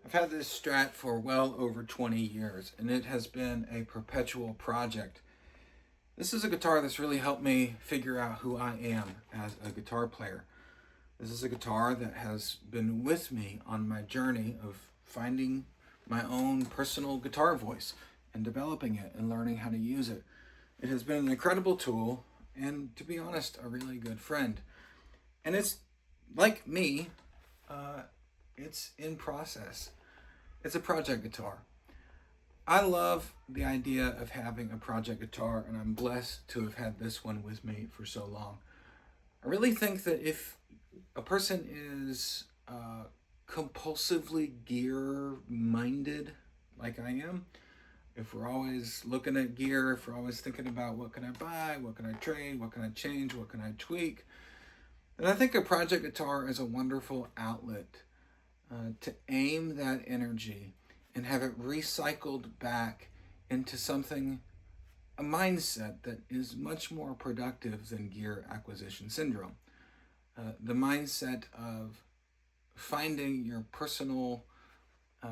I've had this Strat for well over 20 years, and it has been a perpetual project. This is a guitar that's really helped me figure out who I am as a guitar player. This is a guitar that has been with me on my journey of finding my own personal guitar voice and developing it and learning how to use it. It has been an incredible tool and, to be honest, a really good friend. And it's like me, uh, it's in process. It's a project guitar. I love the idea of having a project guitar, and I'm blessed to have had this one with me for so long. I really think that if a person is compulsively gear minded, like I am, if we're always looking at gear, if we're always thinking about what can I buy, what can I trade, what can I change, what can I tweak, then I think a project guitar is a wonderful outlet to aim that energy and have it recycled back into something, a mindset that is much more productive than gear acquisition syndrome. The mindset of finding your personal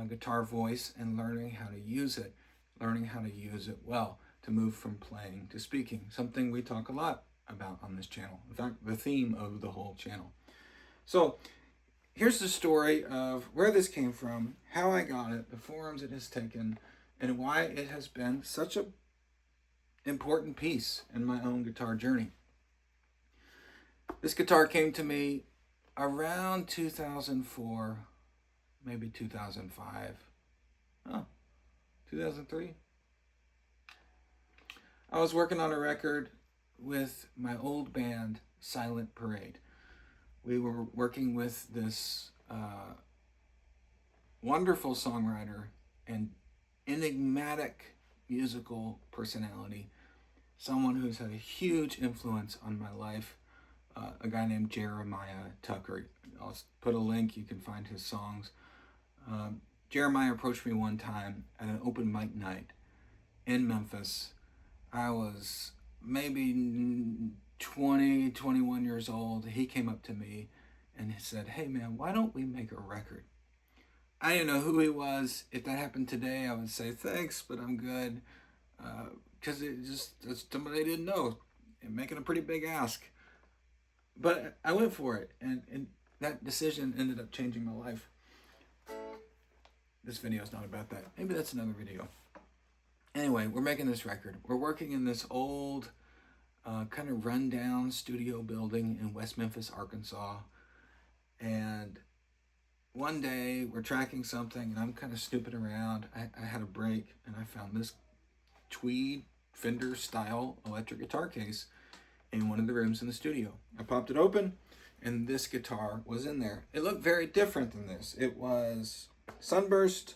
guitar voice and learning how to use it, learning how to use it well to move from playing to speaking, something we talk a lot about on this channel. In fact, the theme of the whole channel. So here's the story of where this came from, how I got it, the forms it has taken, and why it has been such an important piece in my own guitar journey. This guitar came to me around 2004, maybe 2005. Oh, 2003. I was working on a record with my old band, Silent Parade. We were working with this wonderful songwriter and enigmatic musical personality, someone who's had a huge influence on my life, a guy named Jeremiah Tucker. I'll put a link, you can find his songs. Jeremiah approached me one time at an open mic night in Memphis. I was maybe 20, 21 years old. He came up to me and he said, "Hey man, why don't we make a record?" I didn't know who he was. If that happened today, I would say thanks, but I'm good. Because it's somebody I didn't know and making a pretty big ask. But I went for it, and that decision ended up changing my life. This video is not about that. Maybe that's another video. Anyway, we're making this record. We're working in this old, kind of rundown studio building in West Memphis, Arkansas. And one day we're tracking something and I'm kind of snooping around. I had a break and I found this tweed Fender style electric guitar case in one of the rooms in the studio. I popped it open and this guitar was in there. It looked very different than this. It was sunburst,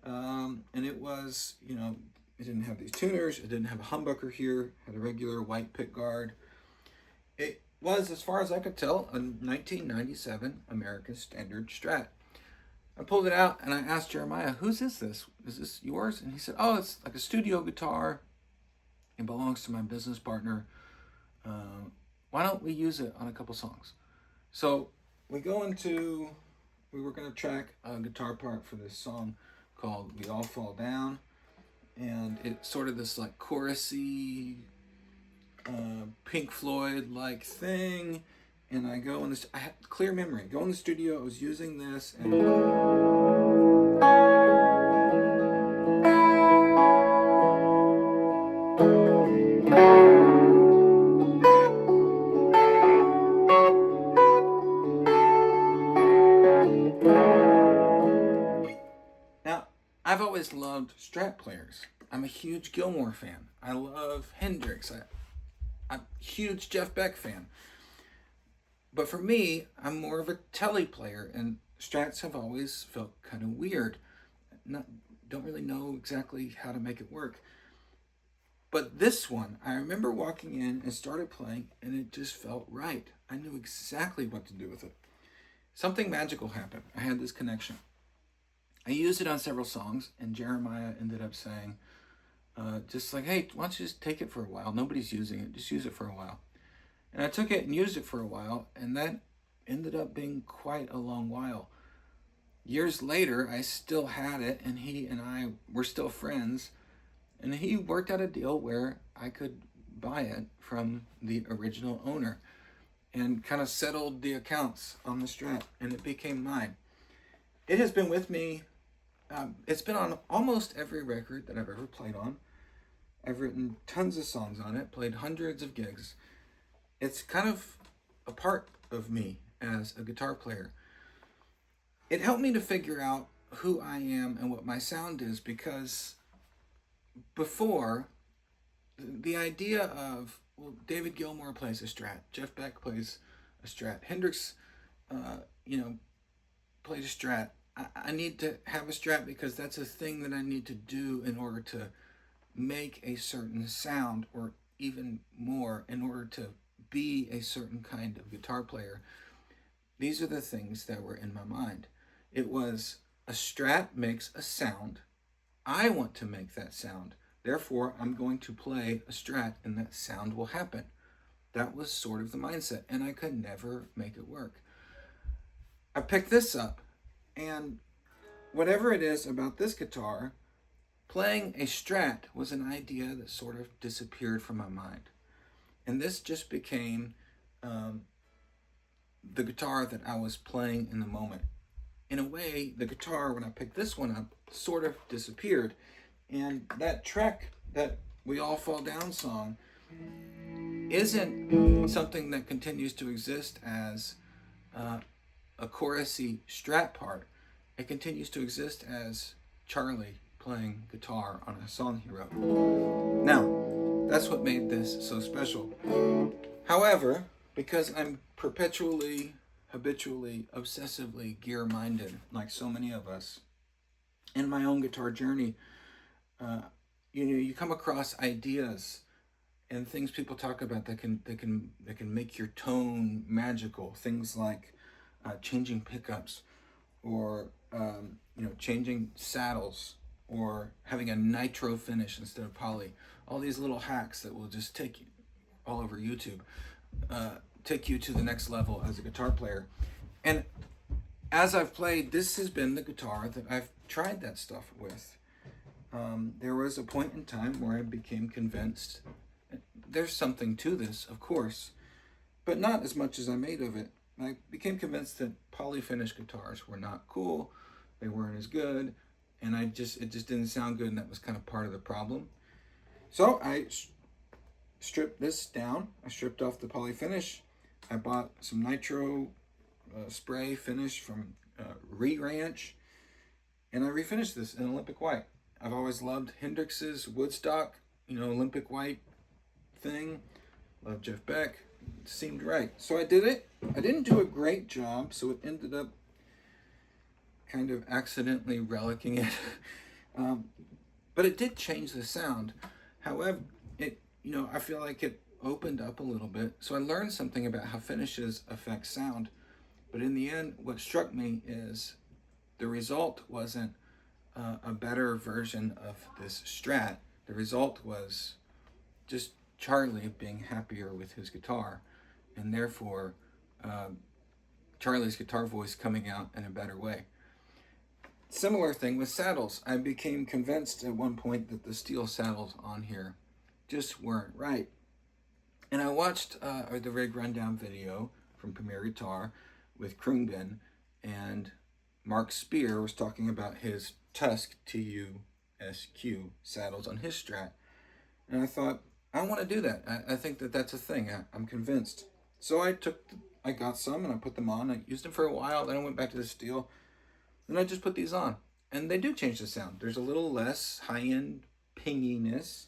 and it was, it didn't have these tuners. It didn't have a humbucker here. It had a regular white pick guard. It was, as far as I could tell, a 1997 American Standard Strat. I pulled it out and I asked Jeremiah, "Whose is this? Is this yours?" And he said, "Oh, it's like a studio guitar. It belongs to my business partner. Why don't we use it on a couple songs?" So we were going to track a guitar part for this song called "We All Fall Down." And it's sort of this like chorusy, Pink Floyd like thing. And I go in this, I had clear memory. Go in the studio, I was using this, and now I've always loved Strat players. I'm a huge Gilmour fan. I love Hendrix. I'm a huge Jeff Beck fan. But for me, I'm more of a telly player, and Strats have always felt kind of weird. Don't really know exactly how to make it work. But this one, I remember walking in and started playing, and it just felt right. I knew exactly what to do with it. Something magical happened. I had this connection. I used it on several songs, and Jeremiah ended up saying, just like, "Hey, why don't you just take it for a while? Nobody's using it. Just use it for a while." And I took it and used it for a while, and that ended up being quite a long while. years later, I still had it, and he and I were still friends. And he worked out a deal where I could buy it from the original owner and kind of settled the accounts on the Strat, and it became mine. It has been with me. It's been on almost every record that I've ever played on. I've written tons of songs on it, played hundreds of gigs. It's kind of a part of me as a guitar player. It helped me to figure out who I am and what my sound is, because before, the idea of, well, David Gilmour plays a Strat, Jeff Beck plays a Strat, Hendrix, plays a Strat. I need to have a Strat because that's a thing that I need to do in order to make a certain sound, or even more, in order to be a certain kind of guitar player. These are the things that were in my mind. It was, a Strat makes a sound. I want to make that sound. Therefore, I'm going to play a Strat and that sound will happen. That was sort of the mindset, and I could never make it work. I picked this up, and whatever it is about this guitar, playing a Strat was an idea that sort of disappeared from my mind. And this just became the guitar that I was playing in the moment. In a way, the guitar, when I picked this one up, sort of disappeared. And that Trek, that We All Fall Down song, isn't something that continues to exist as a chorusy Strat part. It continues to exist as Charlie playing guitar on a song he wrote. Now, that's what made this so special. However, because I'm perpetually, habitually, obsessively gear-minded, like so many of us, in my own guitar journey, you come across ideas and things people talk about that can make your tone magical. Things like changing pickups, or changing saddles, or having a nitro finish instead of poly. All these little hacks that will just take you all over YouTube, take you to the next level as a guitar player. And as I've played, this has been the guitar that I've tried that stuff with. There was a point in time where I became convinced there's something to this, of course, but not as much as I made of it. I became convinced that poly-finish guitars were not cool, they weren't as good, and it just didn't sound good, and that was kind of part of the problem. So I stripped this down. I stripped off the poly-finish. I bought some nitro spray finish from Ranch, and I refinished this in Olympic white. I've always loved Hendrix's Woodstock, Olympic white thing. Love Jeff Beck. It seemed right. So I did it. I didn't do a great job, so it ended up kind of accidentally relicking it. But it did change the sound. However, I feel like it opened up a little bit. So I learned something about how finishes affect sound. But in the end, what struck me is the result wasn't a better version of this Strat. The result was just Charlie being happier with his guitar, and therefore Charlie's guitar voice coming out in a better way. Similar thing with saddles. I became convinced at one point that the steel saddles on here just weren't right. And I watched the Rig Rundown video from Premier Guitar with Krungbin, and Mark Spear was talking about his Tusk, T-U-S-Q, saddles on his Strat. And I thought, I want to do that. I think that that's a thing. I'm convinced. So I got some and I put them on. I used them for a while. Then I went back to the steel. Then I just put these on. And they do change the sound. There's a little less high-end pinginess.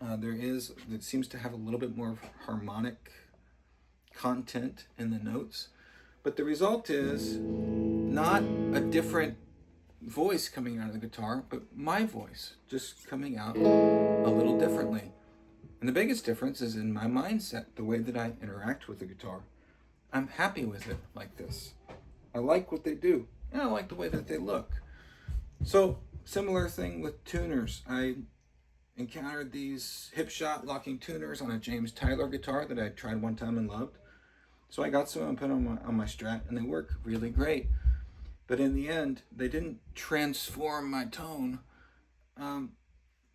It seems to have a little bit more harmonic content in the notes. But the result is not a different voice coming out of the guitar, but my voice just coming out a little differently. And the biggest difference is in my mindset, the way that I interact with the guitar. I'm happy with it like this. I like what they do, and I like the way that they look. So, similar thing with tuners. I encountered these hip shot locking tuners on a James Tyler guitar that I tried one time and loved. So I got some and put them on my Strat, and they work really great. But in the end, they didn't transform my tone.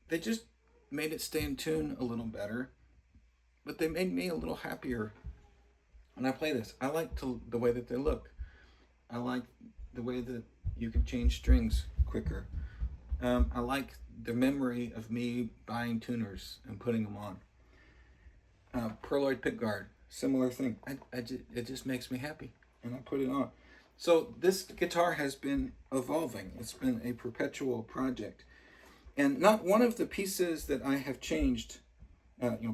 They just made it stay in tune a little better, but they made me a little happier when I play this. I like the way that they look. I like the way that you can change strings quicker. I like the memory of me buying tuners and putting them on. Perloid pickguard, similar thing. It just makes me happy, and I put it on. So this guitar has been evolving. It's been a perpetual project. And not one of the pieces that I have changed,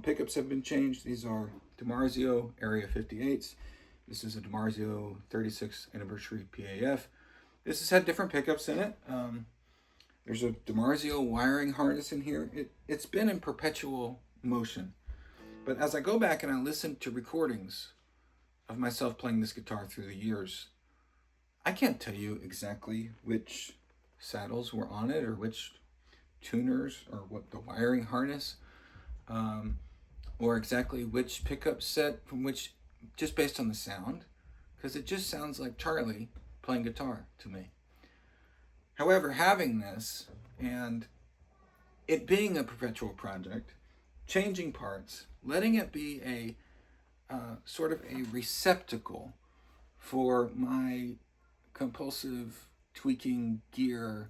pickups have been changed. These are DiMarzio Area 58s. This is a DiMarzio 36th anniversary PAF. This has had different pickups in it. There's a DiMarzio wiring harness in here. It's been in perpetual motion. But as I go back and I listen to recordings of myself playing this guitar through the years, I can't tell you exactly which saddles were on it or which tuners or what the wiring harness or exactly which pickup set from which, just based on the sound, because it just sounds like Charlie playing guitar to me. However, having this and it being a perpetual project, changing parts, letting it be a sort of a receptacle for my compulsive tweaking gear,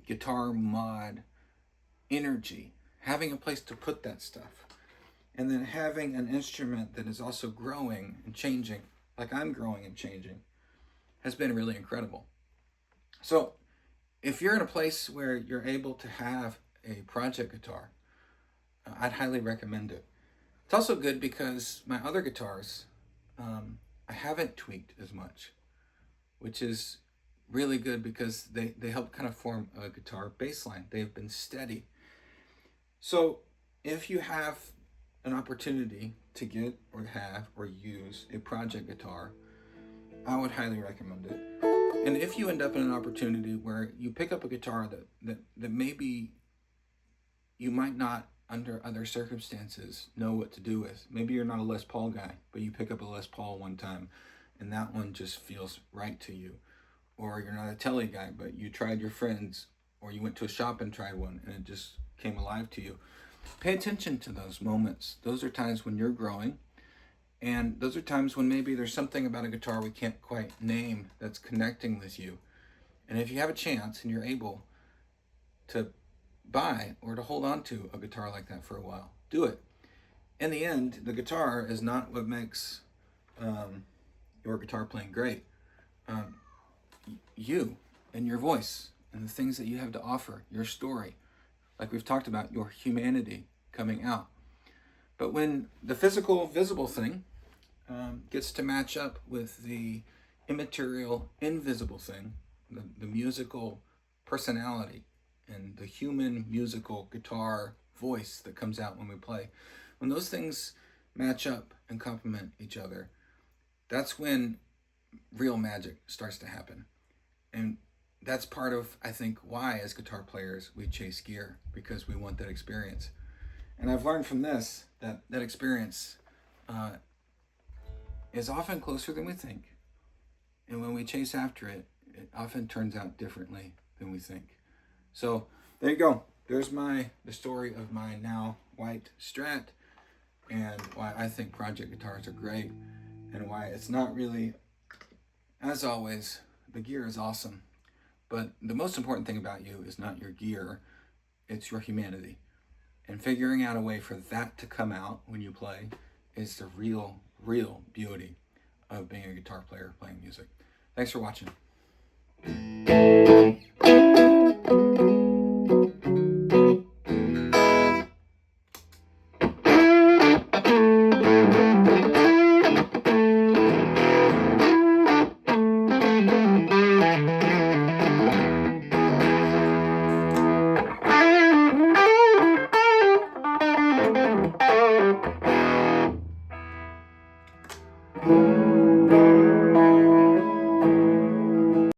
guitar mod energy, having a place to put that stuff, and then having an instrument that is also growing and changing, like I'm growing and changing, has been really incredible. So if you're in a place where you're able to have a project guitar, I'd highly recommend it. It's also good because my other guitars, I haven't tweaked as much, which is really good because they help kind of form a guitar bass line. They've been steady. So if you have an opportunity to get or have or use a project guitar, I would highly recommend it. And if you end up in an opportunity where you pick up a guitar that maybe you might not, under other circumstances, know what to do with. Maybe you're not a Les Paul guy, but you pick up a Les Paul one time and that one just feels right to you. Or you're not a Telly guy, but you tried your friends, or you went to a shop and tried one and it just came alive to you. Pay attention to those moments. Those are times when you're growing, and those are times when maybe there's something about a guitar we can't quite name that's connecting with you. And if you have a chance and you're able to buy or to hold on to a guitar like that for a while, do it. In the end, the guitar is not what makes your guitar playing great. You and your voice and the things that you have to offer, your story, like we've talked about, your humanity coming out. But when the physical, visible thing gets to match up with the immaterial, invisible thing, the musical personality and the human musical guitar voice that comes out when we play, when those things match up and complement each other, that's when real magic starts to happen. And that's part of, I think, why as guitar players we chase gear, because we want that experience. And I've learned from this that experience is often closer than we think. And when we chase after it, it often turns out differently than we think. So there you go. There's the story of my now white Strat, and why I think project guitars are great, and why it's not really, as always, the gear is awesome. But the most important thing about you is not your gear, it's your humanity. And figuring out a way for that to come out when you play is the real beauty of being a guitar player playing music. Thanks for watching.